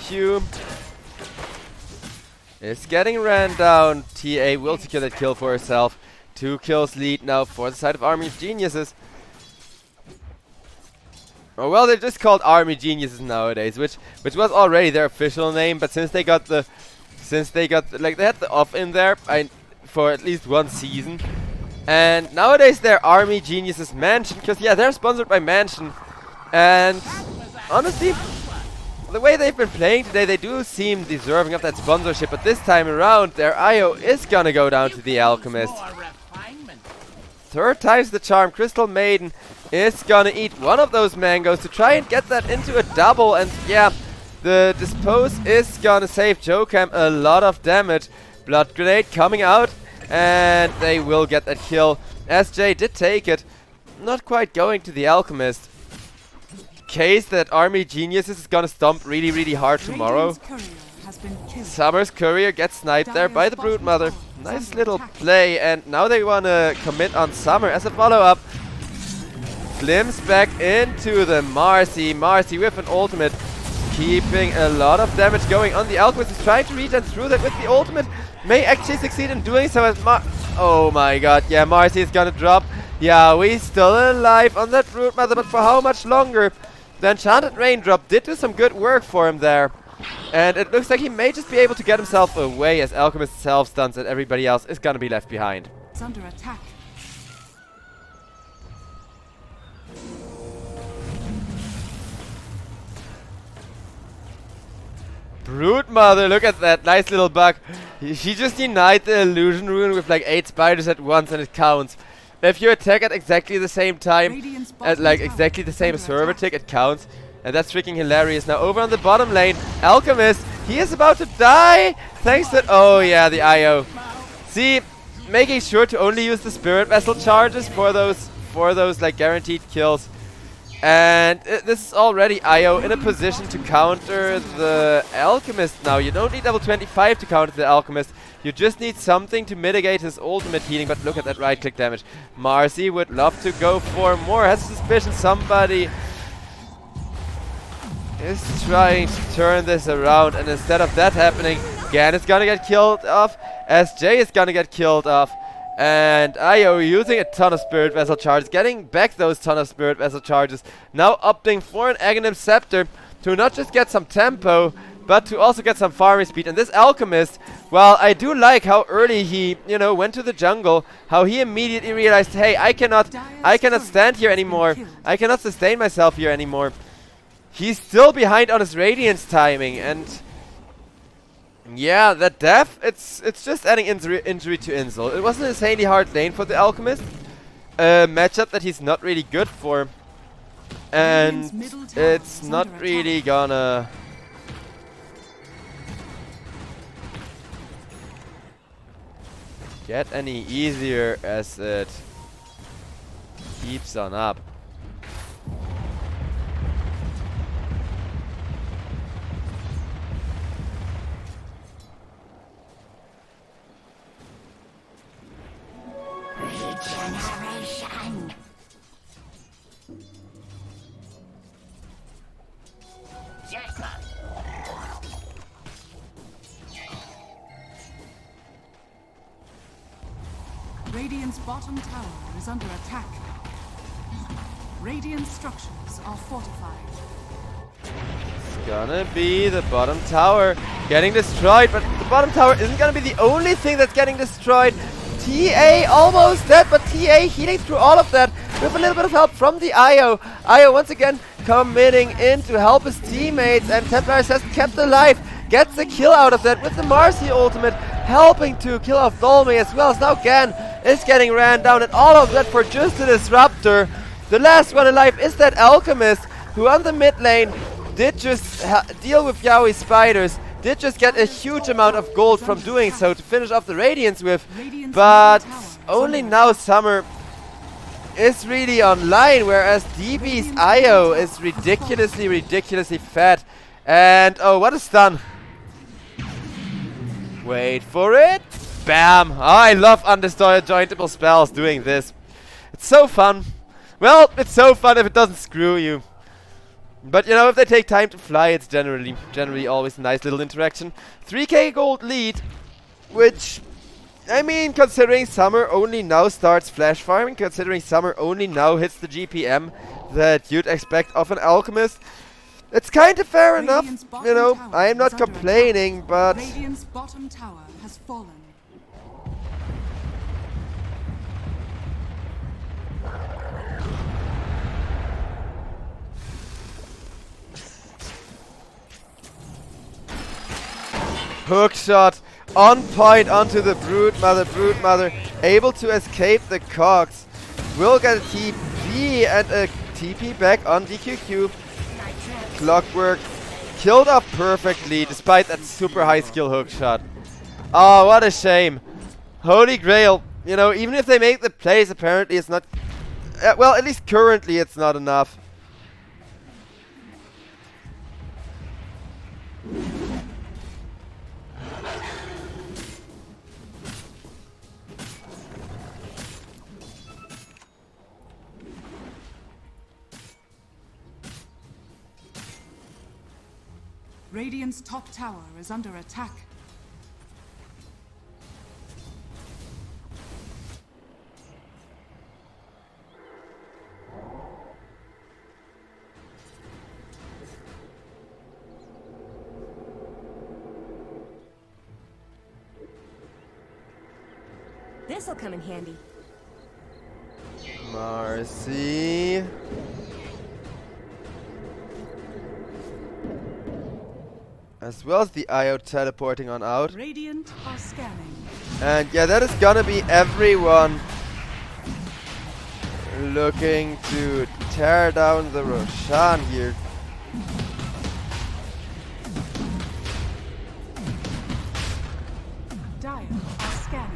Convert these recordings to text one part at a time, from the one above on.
Q is getting ran down. TA will secure that kill for herself. 2 kills lead now for the side of Army of Geniuses. Oh, well, they're just called Army Geniuses nowadays, which was already their official name, but since they got the like, they had the off in there for at least 1 season, and nowadays they're Army Geniuses Mansion, because yeah, they're sponsored by Mansion, and honestly, the way they've been playing today, they do seem deserving of that sponsorship, but this time around, their IO is gonna go down to the Alchemist. 3rd time's the charm. Crystal Maiden is gonna eat one of those mangoes to try and get that into a double, and yeah, the Dispose is gonna save Jocam a lot of damage. Blood Grenade coming out, and they will get that kill. SJ did take it, not quite going to the Alchemist. Case that Army Geniuses is gonna stomp really, really hard tomorrow. Summer's Courier gets sniped there by the Broodmother. Nice little play, and now they wanna commit on Summer as a follow-up. Glimpse back into the Marci. Marci with an ultimate, keeping a lot of damage going on. The Alchemist is trying to regen through that with the ultimate. May actually succeed in doing so as oh my god, yeah, Marci is gonna drop. Yeah, we still alive on that Broodmother, but for how much longer? The Enchanted Raindrop did do some good work for him there. And it looks like he may just be able to get himself away as Alchemist self-stuns and everybody else is gonna be left behind. It's under attack. Broodmother, look at that nice little bug. She just denied the illusion rune with like 8 spiders at once, and it counts. If you attack at exactly the same time, at like exactly the same server tick, it counts. And that's freaking hilarious. Now over on the bottom lane, Alchemist, he is about to die. Thanks to, oh yeah, the IO. See, making sure to only use the Spirit Vessel charges for those like guaranteed kills. And this is already IO in a position to counter the Alchemist now. You don't need level 25 to counter the Alchemist. You just need something to mitigate his ultimate healing. But look at that right click damage. Marci would love to go for more. Has a suspicion somebody is trying to turn this around. And instead of that happening, Gan is gonna get killed off. SJ is gonna get killed off. And IO using a ton of Spirit Vessel charges, getting back those ton of Spirit Vessel charges. Now opting for an Aghanim Scepter to not just get some tempo, but to also get some farming speed. And this Alchemist, well, I do like how early he, you know, went to the jungle. How he immediately realized, hey, I cannot stand here anymore. I cannot sustain myself here anymore. He's still behind on his Radiance timing, and yeah, that death, it's just adding injury to insult. It was an insanely hard lane for the Alchemist. A matchup that he's not really good for. And it's not really gonna get any easier as it keeps on up. Regeneration. Radiant's bottom tower is under attack. Radiant structures are fortified. It's gonna be the bottom tower getting destroyed, but the bottom tower isn't gonna be the only thing that's getting destroyed. TA almost dead, but TA healing through all of that with a little bit of help from the IO. IO once again committing in to help his teammates, and Templars has kept alive. Gets the kill out of that with the Marci ultimate, helping to kill off Dolme as well as now Gan is getting ran down, and all of that for just a disruptor. The last one alive is that Alchemist, who on the mid lane did just deal with Yaoi spiders, did just get a huge amount of gold from doing so to finish off the Radiance with, but only now Summer is really online, whereas DB's IO is ridiculously fat. And oh, what a stun. Wait for it. Bam. Oh, I love undisjointable spells doing this. It's so fun. Well, it's so fun if it doesn't screw you. But you know, if they take time to fly, it's generally always a nice little interaction. 3k gold lead, which, I mean, considering Summer only now starts flash farming, considering Summer only now hits the GPM that you'd expect of an alchemist, it's kind of fair enough. You know, I am not complaining, but Radiant's bottom tower has fallen. hook shot on point onto the Broodmother, able to escape the cogs. Will get a TP and a TP back on DQQ. Clockwork killed off perfectly despite that super high skill hook shot. Oh, what a shame. Holy Grail. You know, even if they make the plays, apparently it's not... well, at least currently it's not enough. Radiant's top tower is under attack. This'll come in handy. MARCI. As well as the IO teleporting on out. Radiant are scanning. And yeah, that is gonna be everyone looking to tear down the Roshan here. Dire are scanning.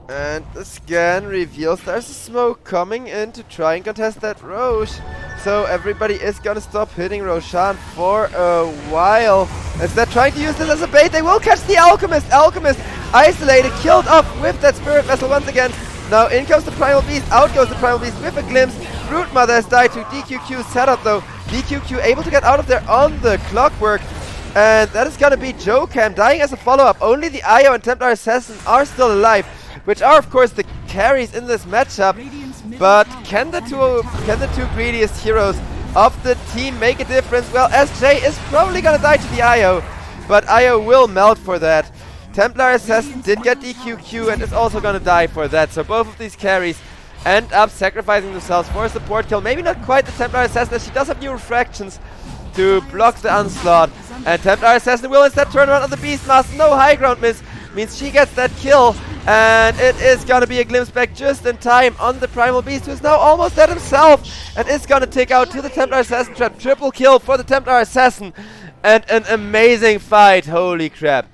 And the scan reveals there's a smoke coming in to try and contest that Roche. So everybody is gonna stop hitting Roshan for a while. Instead trying to use this as a bait, they will catch the Alchemist. Alchemist isolated, killed off with that Spirit Vessel once again. Now in comes the Primal Beast, out goes the Primal Beast with a glimpse. Broodmother has died to DQQ's setup though. DQQ able to get out of there on the Clockwork. And that is gonna be Jokam dying as a follow-up. Only the IO and Templar Assassin are still alive, which are of course the carries in this matchup. But can the two greediest heroes of the team make a difference? Well, SJ is probably gonna die to the IO, but IO will melt for that. Templar Assassin did get DQQ and is also gonna die for that. So both of these carries end up sacrificing themselves for a support kill. Maybe not quite the Templar Assassin, as she does have new refractions to block the onslaught. And Templar Assassin will instead turn around on the Beastmaster. No high ground miss means she gets that kill. And it is gonna be a glimpse back just in time on the Primal Beast, who is now almost dead himself. And is gonna take out to the Templar Assassin trap. Triple kill for the Templar Assassin. And an amazing fight, holy crap.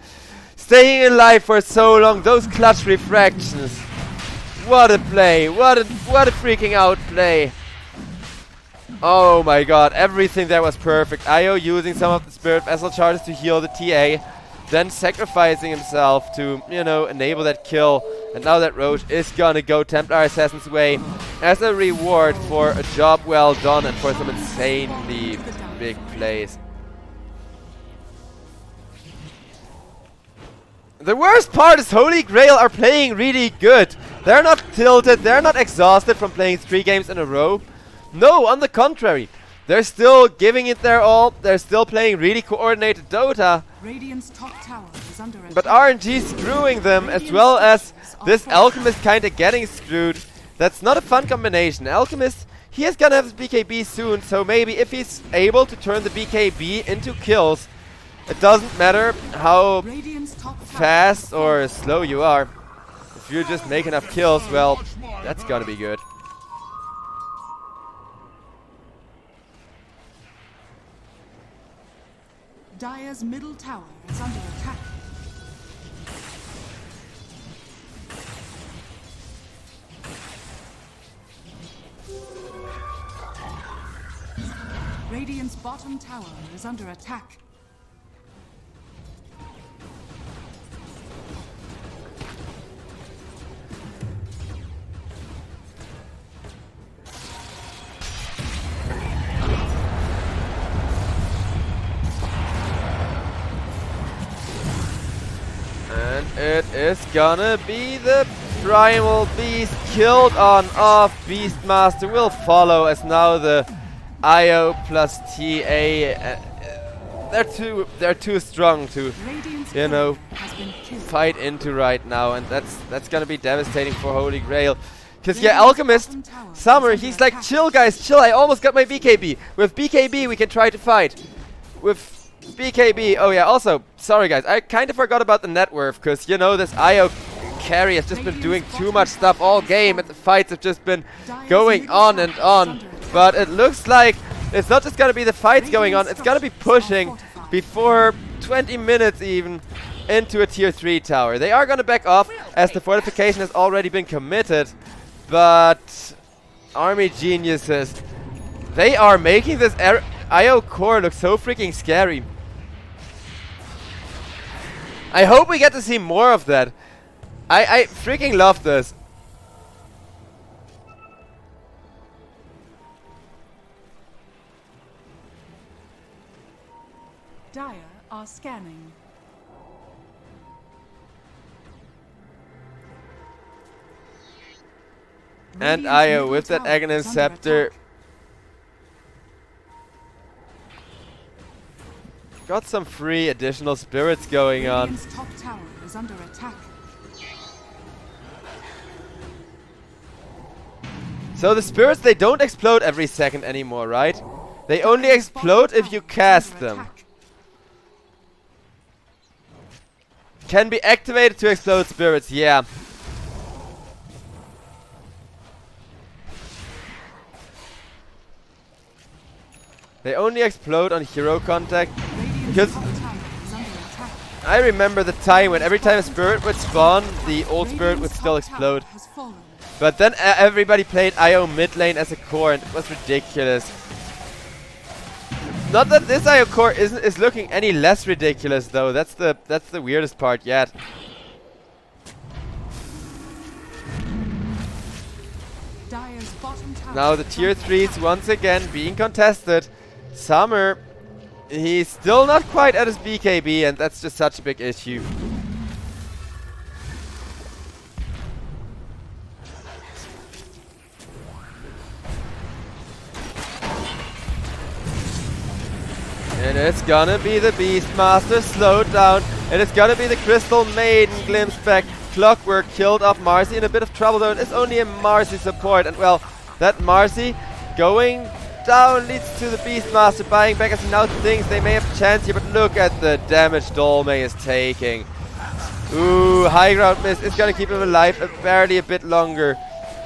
Staying alive for so long, those clutch refractions. What a play, what a freaking out play. Oh my god, everything there was perfect. IO using some of the Spirit Vessel charges to heal the TA. Then sacrificing himself to, you know, enable that kill. And now that Roche is gonna go Templar Assassin's way as a reward for a job well done and for some insanely big plays. The worst part is Holy Grail are playing really good. They're not tilted, they're not exhausted from playing 3 games in a row. No, on the contrary. They're still giving it their all. They're still playing really coordinated Dota. Radiant's top tower is under attack. But RNG screwing them, as well as this Alchemist kinda getting screwed. That's not a fun combination. Alchemist, he is gonna have his BKB soon, so maybe if he's able to turn the BKB into kills, it doesn't matter how fast or slow you are. If you just make enough kills, well, that's gonna be good. Dire's middle tower is under attack. Radiant's bottom tower is under attack. it is gonna be the Primal Beast killed on off. Beastmaster will follow as now the IO plus TA. They're too strong to, Radiant's you know, courier has been killed. fight into right now, and that's gonna be devastating for Holy Grail. Cause yeah, Alchemist, Summer, he's like, chill guys, chill, I almost got my BKB. With BKB we can try to fight. With BKB, oh yeah, also, sorry guys, I kind of forgot about the net worth, cause you know, this IO carry has just been doing too much stuff all game, and the fights have just been going on and on. But it looks like it's not just gonna be the fights going on, it's gonna be pushing before 20 minutes even into a tier 3 tower. They are gonna back off as the fortification has already been committed, but Army Geniuses, they are making this IO core look so freaking scary. I hope we get to see more of that. I freaking love this. Dire are scanning. And Radiant's IO middle with that tower Aghanim is under Scepter. attack. Got some free additional spirits going on. Radiant's top tower is under attack. So the spirits, they don't explode every second anymore, right? They only Dire's explode bottom if you tower is cast under them. attack. Can be activated to explode spirits, yeah. They only explode on hero contact. Radiant's Because top tower is under attack. I remember the time when every time a spirit would spawn, the old spirit would Radiant's still top tower explode. has fallen. But then everybody played IO mid lane as a core, and it was ridiculous. Not that this IO core is looking any less ridiculous though. That's the weirdest part yet. Dire's bottom tower Now the is tier under 3s attack. once again being contested. Summer, he's still not quite at his BKB, and that's just such a big issue. And it's gonna be the Beastmaster slowed down, and it's gonna be the Crystal Maiden glimpsed back. Clockwork killed off MARCI in a bit of trouble though. It's only a MARCI support, and well, that MARCI going down leads to the Beastmaster buying back as he now thinks they may have a chance here, but look at the damage Dolme is taking. Ooh, high ground miss is gonna keep him alive barely a bit longer,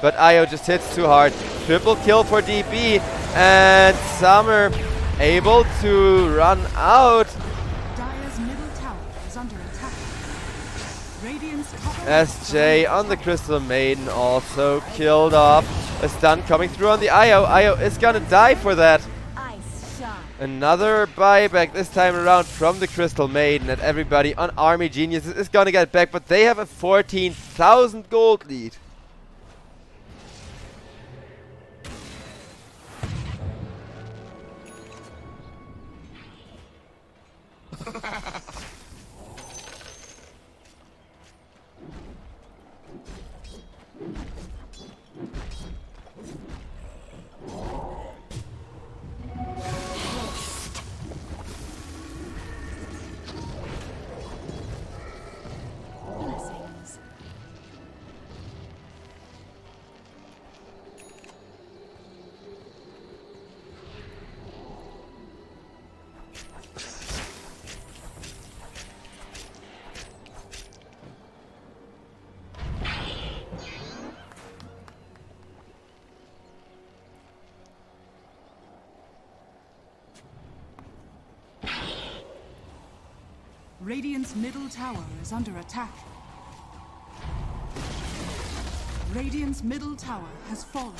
but IO just hits too hard. Triple kill for DB, and Summer able to run out. Dire's middle tower is under attack. Radiant's top tower SJ on the Crystal Maiden also killed off. A stun coming through on the IO. IO is gonna die for that. Ice shot. Another buyback this time around from the Crystal Maiden, and everybody on Army Geniuses is gonna get back, but they have a 14,000 gold lead. Blessings. Radiant's middle tower is under attack. Radiant's middle tower has fallen.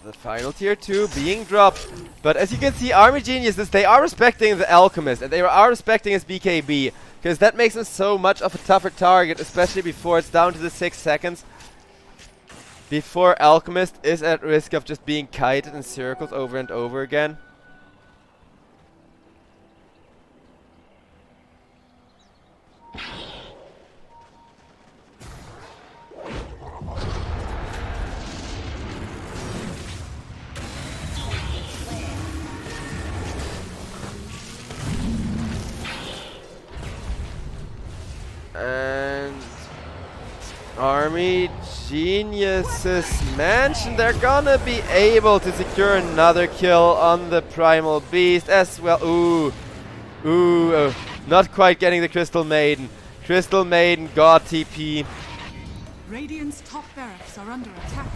The final tier 2 being dropped. But as you can see, Army Geniuses, they are respecting the Alchemist, and they are respecting his BKB, because that makes him so much of a tougher target, especially before it's down to the 6 seconds. Before Alchemist is at risk of just being kited in circles over and over again. Army Geniuses Mansion. They're gonna be able to secure another kill on the Primal Beast as well. Ooh. Not quite getting the Crystal Maiden. Crystal Maiden got TP. Radiant's top barracks are under attack.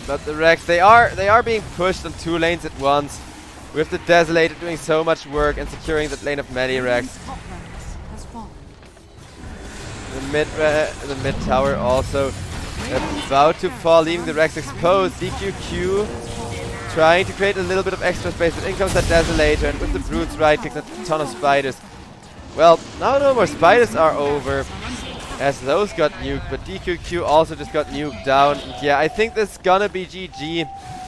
But the Rex, they are being pushed on 2 lanes at once. With the Desolator doing so much work and securing that lane of melee Rex. Radiant's top barracks has fallen. The mid tower also about to fall, leaving the Rex exposed. DQQ trying to create a little bit of extra space, but in comes that Desolator, and with the Brutes right click, a ton of spiders. Well, now no more spiders are over, as those got nuked, but DQQ also just got nuked down. Yeah, I think this is gonna be GG,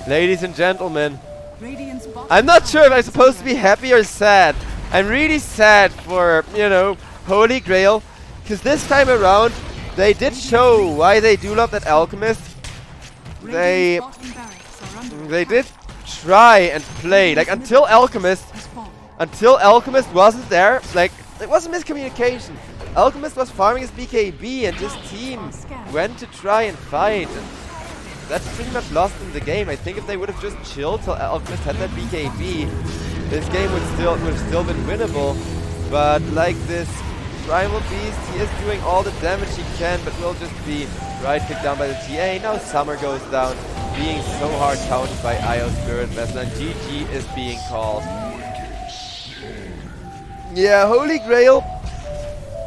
ladies and gentlemen. Radiant's bottom I'm not sure if I'm tower supposed to be happy or sad. I'm really sad for, you know, Holy Grail, because this time around, they did show why they do love that Alchemist. They Radiant's bottom barracks are under They attack. did try and play, like until Alchemist wasn't there, like it was a miscommunication. Alchemist was farming his BKB and his team went to try and fight. And that's pretty much lost in the game. I think if they would have just chilled till Alchemist had that BKB, this game would have still been winnable. But like this Primal Beast, he is doing all the damage he can, but will just be right kicked down by the TA. Now Summer goes down, being so hard countered by IO Spirit Vessel, and GG is being called. Yeah, Holy Grail,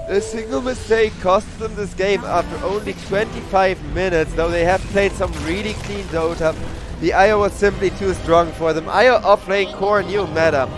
a single mistake cost them this game after only 25 minutes, though they have played some really clean Dota. The IO was simply too strong for them. IO offlane core new meta.